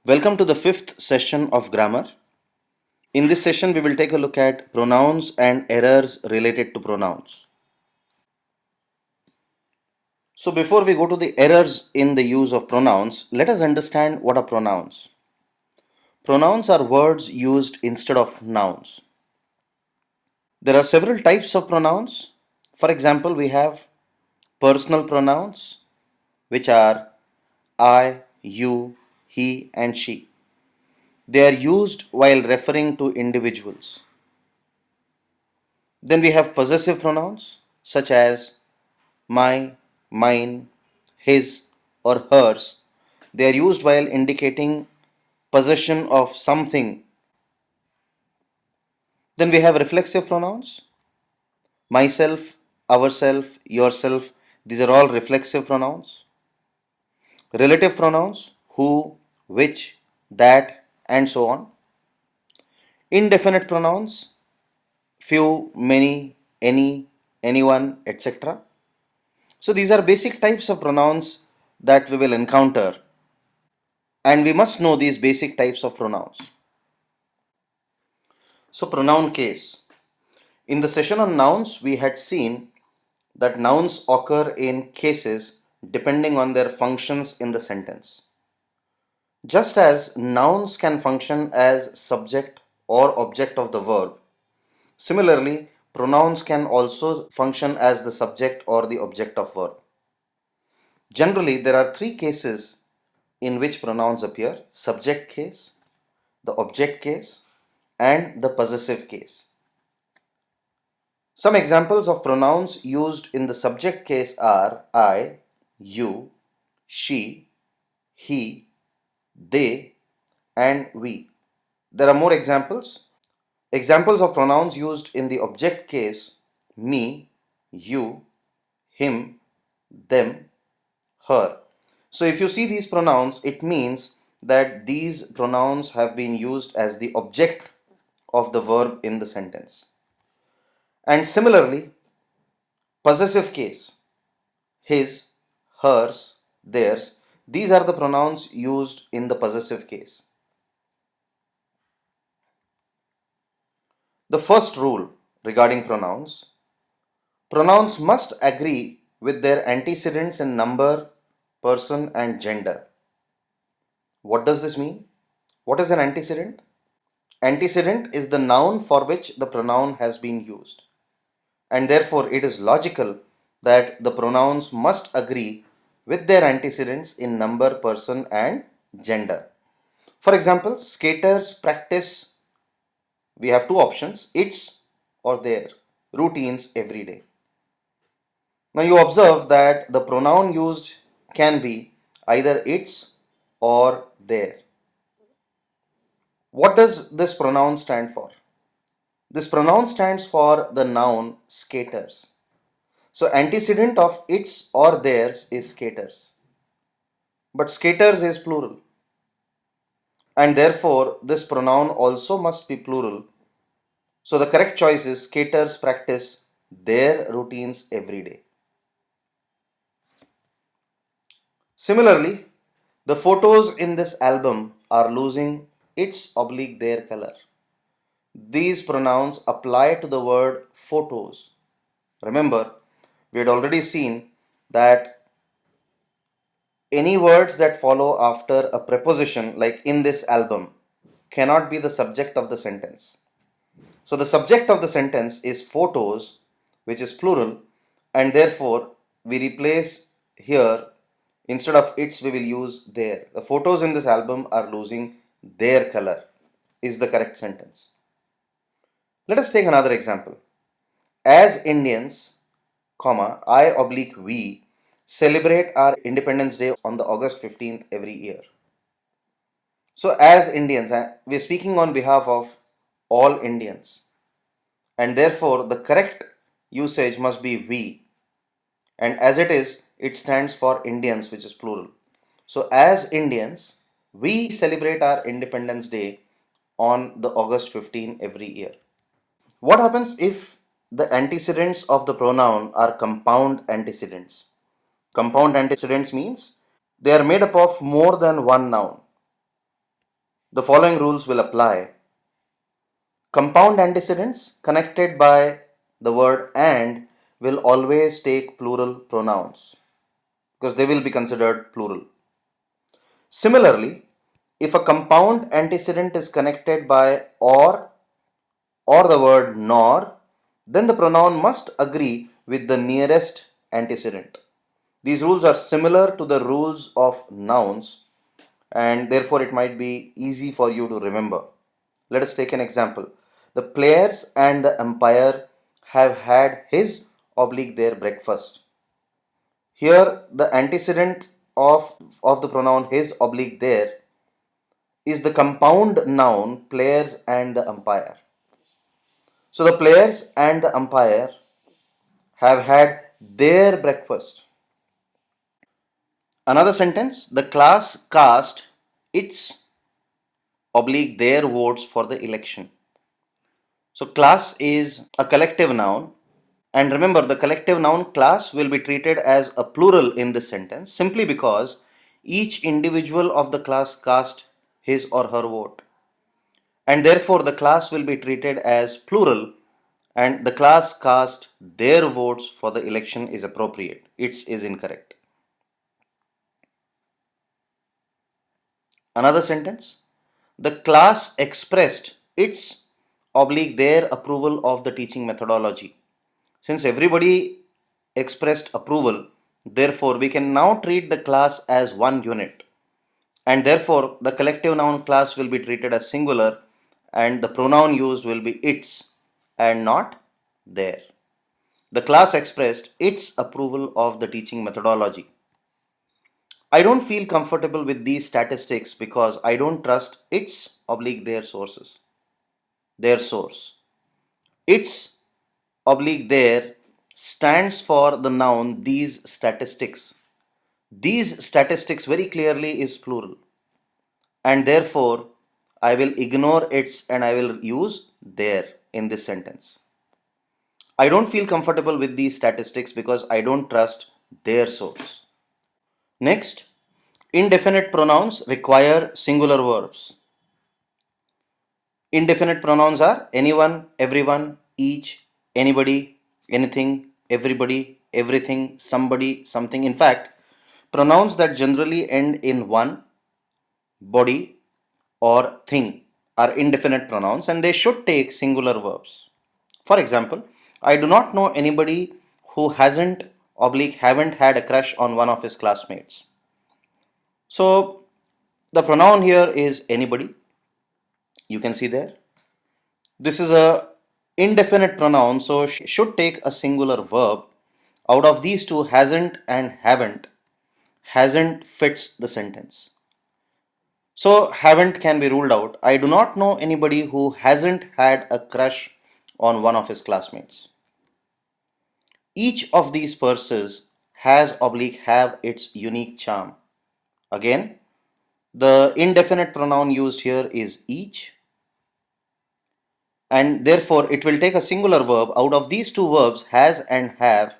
Welcome to the fifth session of grammar. In this session, we will take a look at pronouns and errors related to pronouns. So, before we go to the errors in the use of pronouns, let us understand what are pronouns. Pronouns are words used instead of nouns. There are several types of pronouns. For example, we have personal pronouns, which are I, you, he, and she. They are used while referring to individuals. Then we have possessive pronouns such as my, mine, his, or hers. They are used while indicating possession of something. Then we have reflexive pronouns myself, ourself, yourself. These are all reflexive pronouns. Relative pronouns who, which, that, and so on. Indefinite pronouns few, many, any, anyone, etc. So these are basic types of pronouns that we will encounter, and we must know these basic types of pronouns. So pronoun case. In the session on nouns, we had seen that nouns occur in cases depending on their functions in the sentence. Just as nouns can function as subject or object of the verb, similarly, pronouns can also function as the subject or the object of verb. Generally, there are three cases in which pronouns appear: subject case, the object case, and the possessive case. Some examples of pronouns used in the subject case are I, you, she, he, they, and we. There are more examples. Examples of pronouns used in the object case: me, you, him, them, her. So if you see these pronouns, it means that these pronouns have been used as the object of the verb in the sentence. And similarly, possessive case: his, hers, theirs. These are the pronouns used in the possessive case. The first rule regarding pronouns: pronouns must agree with their antecedents in number, person, and gender. What does this mean? What is an antecedent? Antecedent is the noun for which the pronoun has been used, and therefore it is logical that the pronouns must agree with their antecedents in number, person, and gender. For example, skaters practice, we have two options, its or their routines every day. Now you observe that the pronoun used can be either its or their. What does this pronoun stand for? This pronoun stands for the noun skaters. So antecedent of its or theirs is skaters. But skaters is plural. And therefore this pronoun also must be plural. So the correct choice is skaters practice their routines every day. Similarly, the photos in this album are losing its/their color. These pronouns apply to the word photos. Remember, we had already seen that any words that follow after a preposition, like in this album, cannot be the subject of the sentence. So the subject of the sentence is photos, which is plural, and therefore we replace here, instead of its, we will use their. The photos in this album are losing their color is the correct sentence. Let us take another example. As Indians, we celebrate our Independence Day on the August 15th every year. So as Indians, we are speaking on behalf of all Indians, and therefore the correct usage must be we, and as it stands for Indians, which is plural. So as Indians, we celebrate our Independence Day on the August 15 every year. What happens if the antecedents of the pronoun are compound antecedents? Compound antecedents means they are made up of more than one noun. The following rules will apply. Compound antecedents connected by the word and will always take plural pronouns because they will be considered plural. Similarly, if a compound antecedent is connected by or the word nor, then the pronoun must agree with the nearest antecedent. These rules are similar to the rules of nouns and therefore it might be easy for you to remember. Let us take an example. The players and the umpire have had his oblique their breakfast. Here the antecedent of the pronoun his oblique their is the compound noun players and the umpire. So the players and the umpire have had their breakfast. Another sentence, the class cast its oblique their votes for the election. So class is a collective noun, and remember the collective noun class will be treated as a plural in this sentence simply because each individual of the class cast his or her vote, and therefore the class will be treated as plural and the class cast their votes for the election is appropriate. Its is incorrect. Another sentence, the class expressed its oblique their approval of the teaching methodology. Since everybody expressed approval, therefore we can now treat the class as one unit, and therefore the collective noun class will be treated as singular and the pronoun used will be its and not their. The class expressed its approval of the teaching methodology. I don't feel comfortable with these statistics because I don't trust its oblique their sources. Their source. Its oblique their stands for the noun these statistics. These statistics very clearly is plural, and therefore I will ignore its and I will use their in this sentence. I don't feel comfortable with these statistics because I don't trust their source. Next, indefinite pronouns require singular verbs. Indefinite pronouns are anyone, everyone, each, anybody, anything, everybody, everything, somebody, something. In fact, pronouns that generally end in one, body, or thing are indefinite pronouns and they should take singular verbs. For example, I do not know anybody who hasn't oblique haven't had a crush on one of his classmates. So the pronoun here is anybody. You can see there. This is a indefinite pronoun, so should take a singular verb. Out of these two, hasn't and haven't, hasn't fits the sentence. So haven't can be ruled out. I do not know anybody who hasn't had a crush on one of his classmates. Each of these persons has oblique have its unique charm. Again, the indefinite pronoun used here is each, and therefore it will take a singular verb. Out of these two verbs, has and have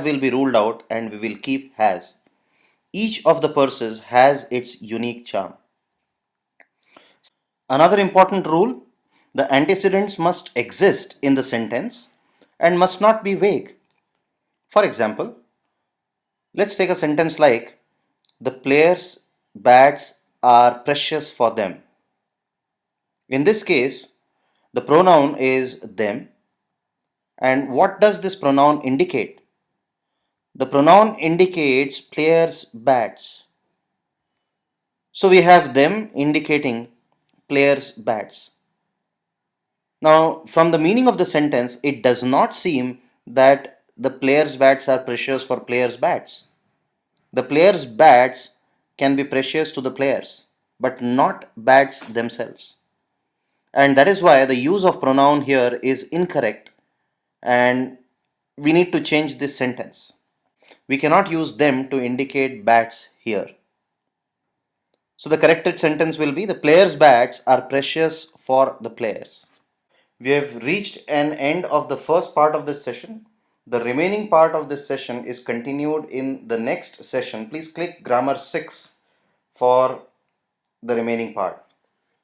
will be ruled out and we will keep has. Each of the persons has its unique charm. Another important rule, the antecedents must exist in the sentence and must not be vague. For example, let's take a sentence like, the players' bats are precious for them. In this case, the pronoun is them. And what does this pronoun indicate? The pronoun indicates players' bats. So we have them indicating players' bats. Now, from the meaning of the sentence, it does not seem that the players' bats are precious for players' bats. The players' bats can be precious to the players, but not bats themselves. And that is why the use of pronoun here is incorrect and we need to change this sentence. We cannot use them to indicate bats here. So the corrected sentence will be, the players' bats are precious for the players. We have reached an end of the first part of this session. The remaining part of this session is continued in the next session. Please click grammar 6 for the remaining part.